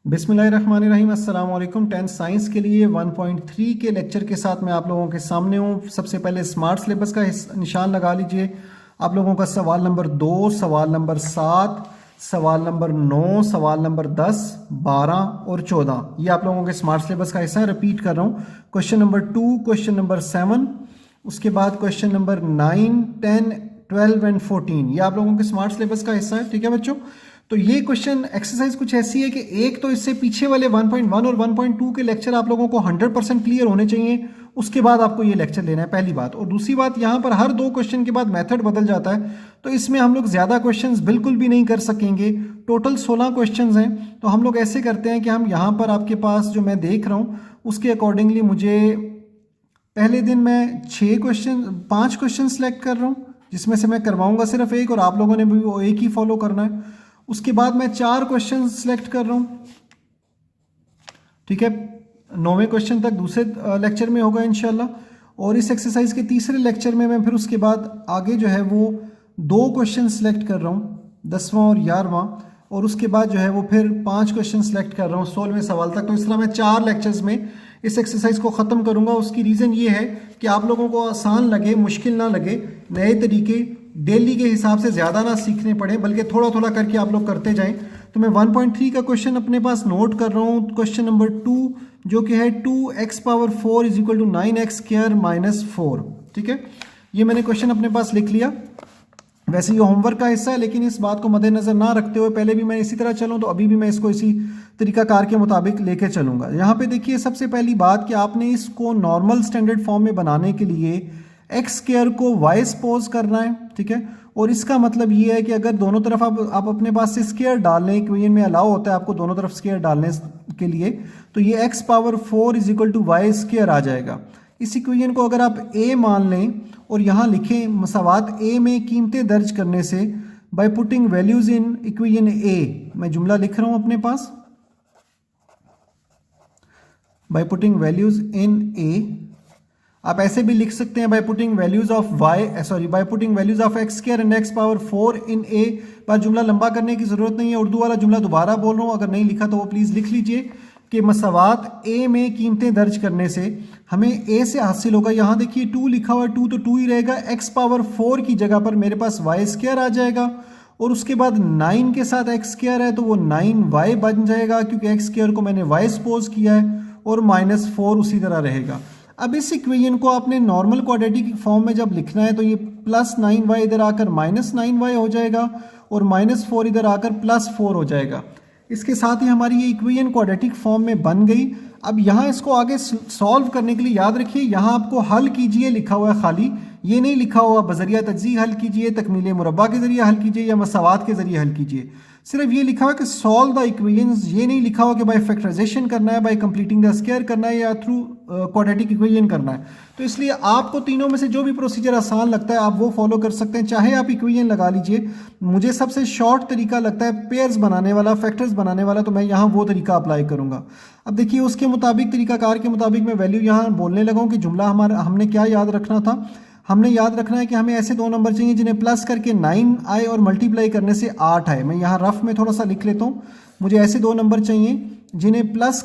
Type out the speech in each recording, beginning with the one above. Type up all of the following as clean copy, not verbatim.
बिस्मिल्लाहिर्रहमानिर्रहीम। अस्सलाम वालेकुम। 10th साइंस के लिए 1.3 के लेक्चर के साथ मैं आप लोगों के सामने हूँ। सबसे पहले स्मार्ट सिलेबस का निशान लगा लीजिए। आप लोगों का सवाल नंबर 2, सवाल नंबर 7, सवाल नंबर 9, सवाल नंबर 10, 12 और 14 ये आप लोगों के स्मार्ट सिलेबस का हिस्सा है। रिपीट कर रहा हूँ। क्वेश्चन नंबर 2, क्वेश्चन नंबर 7, उसके बाद क्वेश्चन नंबर 9, 10, 12 एंड 14 ये आप लोगों के स्मार्ट सिलेबस का हिस्सा है। ठीक है बच्चों। तो ये क्वेश्चन एक्सरसाइज कुछ ऐसी है कि एक तो इससे पीछे वाले 1.1 और 1.2 के लेक्चर आप लोगों को 100% क्लियर होने चाहिए, उसके बाद आपको ये लेक्चर लेना है, पहली बात। और दूसरी बात, यहाँ पर हर 2 क्वेश्चन के बाद मेथड बदल जाता है, तो इसमें हम लोग ज़्यादा क्वेश्चंस बिल्कुल भी नहीं कर सकेंगे। टोटल 16 क्वेश्चंस हैं। तो हम लोग ऐसे करते हैं कि हम यहाँ पर आपके पास जो मैं देख रहा हूँ उसके अकॉर्डिंगली मुझे पहले दिन मैं 5 क्वेश्चन सेलेक्ट कर रहा हूँ, जिसमें से मैं करवाऊंगा सिर्फ एक और आप लोगों ने भी वो एक ही फॉलो करना है। उसके बाद मैं 4 क्वेश्चन सेलेक्ट कर रहा हूँ। ठीक है, 9वें क्वेश्चन तक दूसरे लेक्चर में होगा इंशाल्लाह। और इस एक्सरसाइज के तीसरे लेक्चर में मैं फिर उसके बाद आगे जो है वो 2 क्वेश्चन सेलेक्ट कर रहा हूँ, 10वां और 11वां। और उसके बाद जो है वो फिर 5 क्वेश्चन सेलेक्ट कर रहा हूँ 16वें सवाल तक। तो इस तरह मैं 4 लेक्चर्स में इस एक्सरसाइज को ख़त्म करूँगा। उसकी रीज़न ये है कि आप लोगों को आसान लगे, मुश्किल ना लगे, नए तरीके डेली के हिसाब से ज़्यादा ना सीखने पड़े, बल्कि थोड़ा थोड़ा करके आप लोग करते जाएं। तो मैं 1.3 का क्वेश्चन अपने पास नोट कर रहा हूँ। क्वेश्चन नंबर 2 जो कि है 2x⁴ is equal to 9x² - 4। ठीक है, ये मैंने क्वेश्चन अपने पास लिख लिया। वैसे ये होमवर्क का हिस्सा है, लेकिन इस बात को मद्देनजर ना रखते हुए पहले भी मैं इसी तरह चलूँ तो अभी भी मैं इसको इसी तरीकाकार के मुताबिक लेके चलूँगा। यहाँ पे देखिए, सबसे पहली बात कि आपने इसको नॉर्मल स्टैंडर्ड फॉर्म में बनाने के लिए x² को y सपोज करना है। ठीक है, और इसका मतलब ये है कि अगर दोनों तरफ आप अपने पास से स्क्वायर डाल लें, इक्वेशन में अलाउ होता है आपको दोनों तरफ स्क्वायर डालने के लिए, तो ये x⁴ is equal to y² आ जाएगा। इस इक्वेशन को अगर आप a मान लें और यहाँ लिखें मसावात a में कीमतें दर्ज करने से, by putting values in equation a, मैं जुमला लिख रहा हूँ अपने पास, by putting values in a। आप ऐसे भी लिख सकते हैं by putting values of by putting values of x² and x⁴ in a। पर जुमला लंबा करने की जरूरत नहीं है, उर्दू वाला जुमला दोबारा बोल रहा हूँ, अगर नहीं लिखा तो वो प्लीज़ लिख लीजिए कि मसावात a में कीमतें दर्ज करने से हमें a से हासिल होगा। यहाँ देखिए 2 लिखा हुआ है, 2 तो 2 ही रहेगा, x⁴ की जगह पर मेरे पास y² आ जाएगा। और उसके बाद 9 के साथ x² है तो वो 9y बन जाएगा, क्योंकि x² को मैंने y सपोज किया है, और -4 उसी तरह रहेगा। अब इस इक्वेशन को आपने नॉर्मल क्वाड्रेटिक फॉर्म में जब लिखना है तो ये +9y इधर आकर -9y हो जाएगा, और -4 इधर आकर +4 हो जाएगा। इसके साथ ही हमारी ये इक्वेशन क्वाड्रेटिक फॉर्म में बन गई। अब यहाँ इसको आगे सॉल्व करने के लिए याद रखिए, यहाँ आपको हल कीजिए लिखा हुआ है खाली, ये नहीं लिखा हुआ बजरिया तज्ज़ी हल कीजिए, तकमील मुरब्बा के जरिए हल कीजिए या मसावात के जरिए हल कीजिए। सिर्फ ये लिखा हुआ है कि सॉल्व द इक्वेशंस, ये नहीं लिखा हुआ कि बाय फैक्टराइजेशन करना है, बाय कंप्लीटिंग द स्क्वायर करना है, या थ्रू क्वाड्रेटिक इक्वेशन करना है। तो इसलिए आपको तीनों में से जो भी प्रोसीजर आसान लगता है आप वो फॉलो कर सकते हैं, चाहे आप इक्वेशन लगा लीजिए। मुझे सबसे शॉर्ट तरीका लगता है पेयर्स बनाने वाला, फैक्टर्स बनाने वाला, तो मैं यहाँ वो तरीका अप्लाई करूँगा। अब देखिए, उसके मुताबिक तरीकाकार के मुताबिक मैं वैल्यू यहाँ बोलने लगा हूँ कि जुमला हमारा हमने क्या याद रखना था। हमने याद रखना है कि हमें ऐसे 2 नंबर चाहिए जिन्हें प्लस करके 9 आए और मल्टीप्लाई करने से 8 आए। मैं यहाँ रफ में थोड़ा सा लिख लेता हूँ। मुझे ऐसे 2 नंबर चाहिए जिन्हें प्लस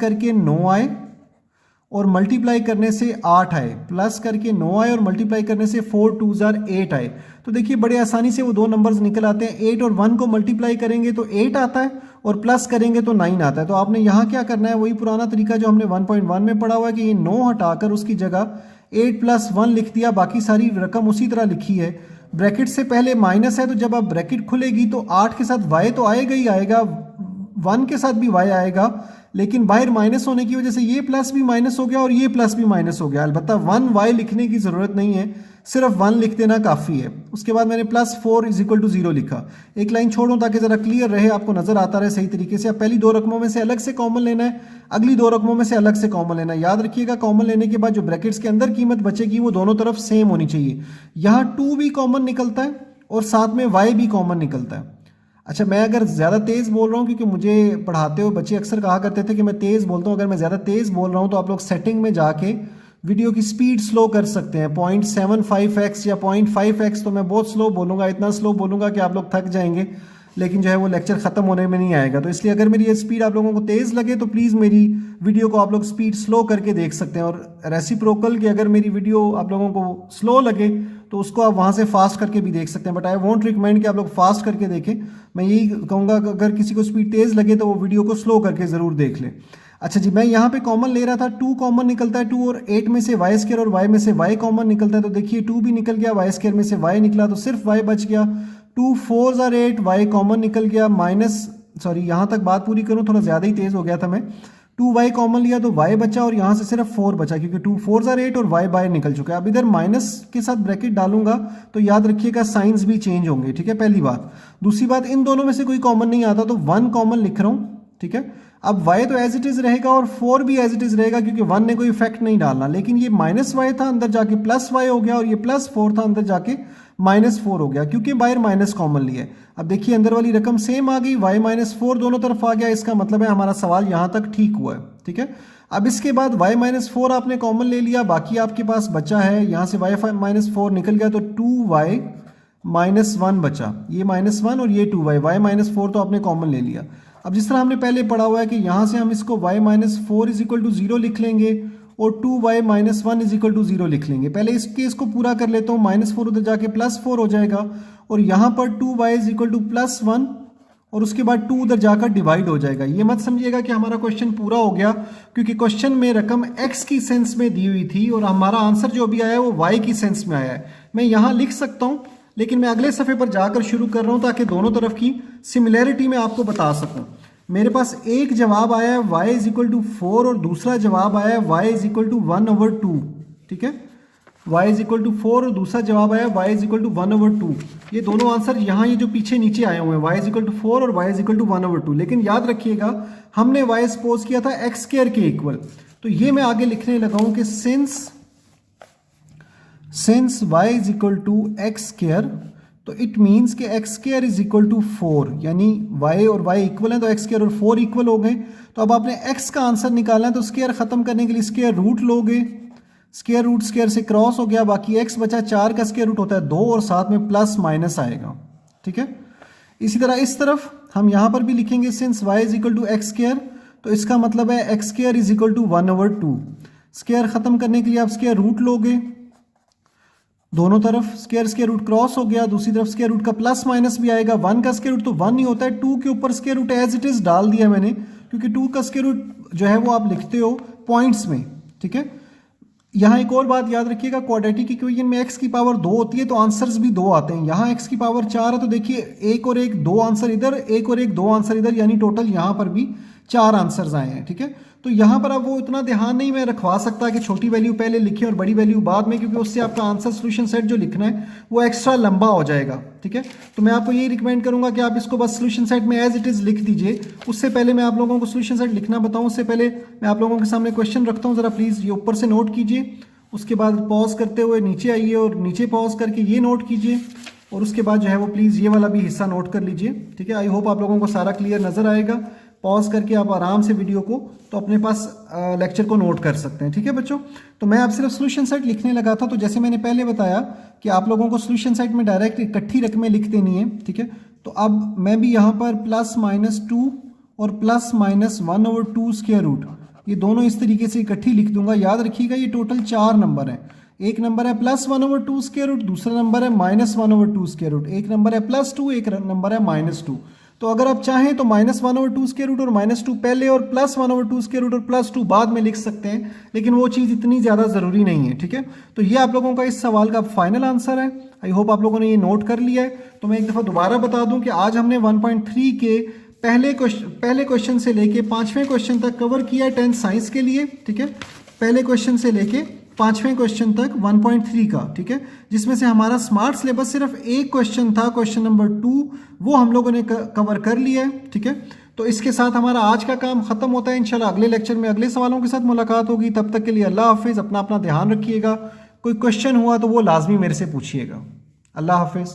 करके 9 आए और मल्टीप्लाई करने से 8 आए, प्लस करके 9 आए और मल्टीप्लाई करने से 4 2 8 आए। तो देखिए बड़े आसानी से वो 2 नंबर्स निकल आते हैं। 8 और 1 को मल्टीप्लाई करेंगे तो 8 आता है, और प्लस करेंगे तो 9 आता है। तो आपने यहाँ क्या करना है, वही पुराना तरीका जो हमने 1.1 में पढ़ा हुआ है कि ये 9 हटाकर उसकी जगह 8 + 1 लिख दिया, बाकी सारी रकम उसी तरह लिखी है। ब्रैकेट से पहले माइनस है, तो जब आप ब्रैकेट खुलेगी तो 8 के साथ y तो आएगा ही आएगा, 1 के साथ भी y आएगा, लेकिन बाहर माइनस होने की वजह से ये प्लस भी माइनस हो गया और ये प्लस भी माइनस हो गया। अलबत्ता 1y लिखने की ज़रूरत नहीं है, सिर्फ 1 लिख देना काफ़ी है। उसके बाद मैंने +4 इज इक्वल टू 0 लिखा। एक लाइन छोड़ूं ताकि ज़रा क्लियर रहे, आपको नज़र आता रहे सही तरीके से। अब पहली 2 रकमों में से अलग से कॉमन लेना है, अगली 2 रकमों में से अलग से कॉमन लेना है। याद रखिएगा, कॉमन लेने के बाद जो ब्रैकेट्स के अंदर कीमत बचेगी वो दोनों तरफ सेम होनी चाहिए। यहाँ 2 भी कॉमन निकलता है और साथ में y भी कॉमन निकलता है। अच्छा, मैं अगर ज़्यादा तेज़ बोल रहा हूँ, क्योंकि मुझे पढ़ाते हुए बच्चे अक्सर कहा करते थे कि मैं तेज़ बोलता हूँ, अगर मैं ज़्यादा तेज़ बोल रहा हूँ तो आप लोग सेटिंग में जाके वीडियो की स्पीड स्लो कर सकते हैं, 0.75x या 0.5x। तो मैं बहुत स्लो बोलूँगा, इतना स्लो बोलूँगा कि आप लोग थक जाएंगे। लेकिन जो है वो लेक्चर ख़त्म होने में नहीं आएगा। तो इसलिए अगर मेरी ये स्पीड आप लोगों को तेज़ लगे तो प्लीज़ मेरी वीडियो को आप लोग स्पीड स्लो करके देख सकते हैं, और रेसिप्रोकल कि अगर मेरी वीडियो आप लोगों को स्लो लगे तो उसको आप वहाँ से फास्ट करके भी देख सकते हैं। बट आई वॉन्ट रिकमेंड कि आप लोग फास्ट करके देखें। मैं यही कहूँगा कि अगर किसी को स्पीड तेज़ लगे तो वो वीडियो को स्लो करके ज़रूर देख लें। अच्छा जी, मैं यहाँ पे कॉमन ले रहा था, 2 कॉमन निकलता है, 2 और 8 में से y स्क्वायर और y में से y कॉमन निकलता है। तो देखिए 2 भी निकल गया, y स्क्वायर में से y निकला तो सिर्फ y बच गया। 2 4 आर 8, y कॉमन निकल गया, यहाँ तक बात पूरी करूँ, थोड़ा ज़्यादा ही तेज़ हो गया था मैं। 2y कॉमन लिया तो y बचा और यहाँ से सिर्फ 4 बचा, क्योंकि 2 4 आर 8 और y बाहर निकल चुका है। अब इधर माइनस के साथ ब्रैकेट डालूंगा तो याद रखिएगा साइंस भी चेंज होंगे, ठीक है, पहली बात। दूसरी बात, इन दोनों में से कोई कॉमन नहीं आता तो 1 कॉमन लिख रहा हूँ, ठीक है। अब y तो एज इट इज रहेगा और 4 भी एज इट इज रहेगा, क्योंकि 1 ने कोई इफेक्ट नहीं डालना। लेकिन ये -y था, अंदर जाके +y हो गया, और ये +4 था, अंदर जाके -4 हो गया, क्योंकि बाहर माइनस कॉमन लिया है। अब देखिए अंदर वाली रकम सेम आ गई, y -4 दोनों तरफ आ गया, इसका मतलब है हमारा सवाल यहाँ तक ठीक हुआ है, ठीक है। अब इसके बाद y -4 आपने कॉमन ले लिया, बाकी आपके पास बचा है, यहाँ से y -4 निकल गया तो 2y -1 बचा, ये -1 और ये 2y, y -4 तो आपने कॉमन ले लिया। अब जिस तरह हमने पहले पढ़ा हुआ है कि यहाँ से हम इसको y -4 = 0 लिख लेंगे और 2y -1 = 0 लिख लेंगे। पहले इस केस को पूरा कर लेता हूँ, -4 उधर जाके +4 हो जाएगा, और यहाँ पर 2y = +1 और उसके बाद 2 उधर जाकर डिवाइड हो जाएगा। ये मत समझिएगा कि हमारा क्वेश्चन पूरा हो गया, क्योंकि क्वेश्चन में रकम x की सेंस में दी हुई थी और हमारा आंसर जो अभी आया है वो y की सेंस में आया है। मैं यहाँ लिख सकता हूँ, लेकिन मैं अगले सफ़े पर जाकर शुरू कर रहा हूँ ताकि दोनों तरफ की सिमिलैरिटी मैं आपको बता सकूँ। मेरे पास एक जवाब आया है y = 4 और दूसरा जवाब आया है y = 1/2, ठीक है। y = 4 और दूसरा जवाब आया y = 1/2। ये दोनों आंसर यहाँ ये जो पीछे नीचे आए हुए हैं, y = 4 और y = 1/2। लेकिन याद रखिएगा हमने y सपोज किया था x² के इक्वल, तो ये मैं आगे लिखने लगा हूँ कि सिंस y = x², तो इट मीन्स कि x² = 4, यानी y और y इक्वल है तो x² और 4 इक्वल हो गए। तो अब आपने x का आंसर निकालना है, तो स्क्वायर खत्म करने के लिए स्क्वायर रूट लोगे, स्क्वायर रूट स्क्वायर से क्रॉस हो गया, बाकी x बचा, 4 का स्क्वायर रूट होता है 2 और साथ में प्लस माइनस आएगा, ठीक है। इसी तरह इस तरफ हम यहाँ पर भी लिखेंगे सिंस y = x², तो इसका मतलब है x² = 1/2। स्क्वायर खत्म करने के लिए आप स्क्वायर रूट लोगे, दोनों तरफ स्क्वायर रूट क्रॉस हो गया, दूसरी तरफ स्क्वायर रूट का प्लस माइनस भी आएगा। 1 का स्क्वायर रूट तो 1 ही होता है, 2 के ऊपर square root as it is डाल दिया मैंने, क्योंकि 2 का स्क्वायर रूट जो है वो आप लिखते हो पॉइंट्स में, ठीक है। यहाँ एक और बात याद रखिएगा, क्वाड्रेटिक इक्वेशन में x की पावर 2 होती है तो आंसर्स भी 2 आते हैं। यहाँ x की पावर 4 है तो देखिए 1 और 1 2 आंसर इधर, 1 और 1 2 आंसर इधर, यानी टोटल यहाँ पर भी 4 आंसर्स आए हैं, ठीक है। तो यहाँ पर अब वो इतना ध्यान नहीं मैं रखवा सकता कि छोटी वैल्यू पहले लिखें और बड़ी वैल्यू बाद में, क्योंकि उससे आपका आंसर सोल्यूशन सेट जो लिखना है वो एक्स्ट्रा लंबा हो जाएगा, ठीक है। तो मैं आपको यही रिकमेंड करूंगा कि आप इसको बस सोल्यूशन सेट में एज इट इज़ लिख दीजिए। उससे पहले मैं आप लोगों को सोल्यूशन सेट लिखना बताऊँ, उससे पहले मैं आप लोगों के सामने क्वेश्चन रखता हूँ, ज़रा प्लीज़ ये ऊपर से नोट कीजिए, उसके बाद पॉज करते हुए नीचे आइए और नीचे पॉज करके ये नोट कीजिए, और उसके बाद जो है वो प्लीज़ ये वाला भी हिस्सा नोट कर लीजिए, ठीक है। आई होप आप लोगों को सारा क्लियर नज़र आएगा। पॉज करके आप आराम से वीडियो को तो अपने पास लेक्चर को नोट कर सकते हैं, ठीक है बच्चों। तो मैं अब सिर्फ सोल्यूशन सेट लिखने लगा था, तो जैसे मैंने पहले बताया कि आप लोगों को सोल्यूशन सेट में डायरेक्ट इकट्ठी रकमें लिख देनी है, ठीक है। तो अब मैं भी यहाँ पर +-2 और +-1/2 स्क्वायर रूट, ये दोनों इस तरीके से इकट्ठी लिख दूंगा। याद रखिएगा ये टोटल 4 नंबर है। एक नंबर है +1/2 स्क्वायर रूट, दूसरा नंबर है -1/2 स्क्वायर रूट, एक नंबर है +2, एक नंबर है -2। तो अगर आप चाहें तो -1/2 स्क्वायर रूट और -2 पहले और +1/2 स्क्वायर रूट और +2 बाद में लिख सकते हैं, लेकिन वो चीज़ इतनी ज़्यादा ज़रूरी नहीं है, ठीक है। तो ये आप लोगों का इस सवाल का फाइनल आंसर है। आई होप आप लोगों ने ये नोट कर लिया है। तो मैं एक दफ़ा दोबारा बता दूं कि आज हमने 1.3 के पहले क्वेश्चन से लेके 5वें क्वेश्चन तक कवर किया है 10th साइंस के लिए, ठीक है। पहले क्वेश्चन से लेके 5वें क्वेश्चन तक 1.3 का, ठीक है, जिसमें से हमारा स्मार्ट सिलेबस सिर्फ एक क्वेश्चन था, क्वेश्चन नंबर 2, वो हम लोगों ने कवर कर लिया है, ठीक है। तो इसके साथ हमारा आज का काम खत्म होता है। इंशाल्लाह अगले लेक्चर में अगले सवालों के साथ मुलाकात होगी। तब तक के लिए अल्लाह हाफिज़, अपना ध्यान रखिएगा। कोई क्वेश्चन हुआ तो वो लाजमी मेरे से पूछिएगा। अल्लाह हाफिज़।